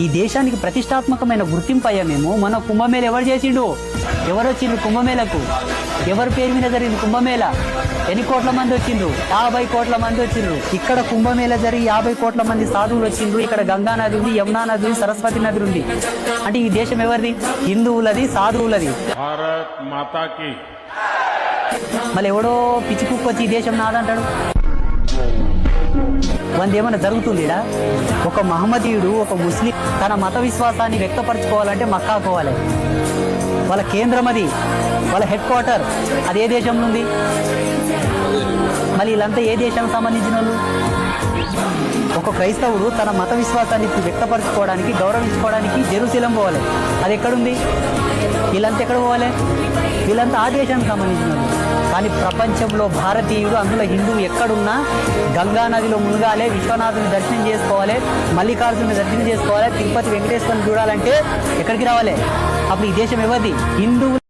ఈ దేశానికి ప్రతిష్టాత్మకమైన గుర్తింపు అయ్యా మేము. మన కుంభమేళ ఎవరు చేసిండు? ఎవరు వచ్చిండ్రు కుంభమేళకు? ఎవరి పేరు మీద జరిగింది కుంభమేళ? ఎన్ని కోట్ల మంది వచ్చిండ్రు? 50 కోట్ల మంది వచ్చిండ్రు. ఇక్కడ కుంభమేళ జరిగి 50 కోట్ల మంది సాధువులు వచ్చిండ్రు. ఇక్కడ గంగా నది ఉంది, యమునా నది ఉంది, సరస్వతి నది ఉంది. అంటే ఈ దేశం ఎవరిది? హిందువులది, సాధువులది. భారత్ మాతాకి. మళ్ళీ ఎవడో పిచ్చి కుక్క వచ్చి ఈ దేశం నాదంటాడు. ఏమన్నా జరుగుతుందిడా? ఒక మహమ్మదీయుడు, ఒక ముస్లిం తన మత విశ్వాసాన్ని వ్యక్తపరచుకోవాలంటే మక్కా పోవాలి. వాళ్ళ కేంద్రం అది, వాళ్ళ హెడ్ క్వార్టర్ అది ఏ దేశంలో ఉంది? మళ్ళీ వీళ్ళంతా ఏ దేశానికి సంబంధించిన వాళ్ళు? ఒక క్రైస్తవుడు తన మత విశ్వాసాన్ని వ్యక్తపరచుకోవడానికి, గౌరవించుకోవడానికి జెరూసలేం పోవాలి. అది ఎక్కడుంది? వీళ్ళంతా ఎక్కడ పోవాలి? వీళ్ళంతా ఆ దేశానికి సంబంధించిన వాళ్ళు. కానీ ప్రపంచంలో భారతీయుడు, అందులో హిందువు ఎక్కడున్నా గంగా నదిలో మునగాలి, విశ్వనాథుని దర్శనం చేసుకోవాలి, మల్లికార్జుని దర్శనం చేసుకోవాలి, తిరుపతి వెంకటేశ్వరుని చూడాలంటే ఎక్కడికి రావాలి? అప్పుడు ఈ దేశం ఎవరిది? హిందువు.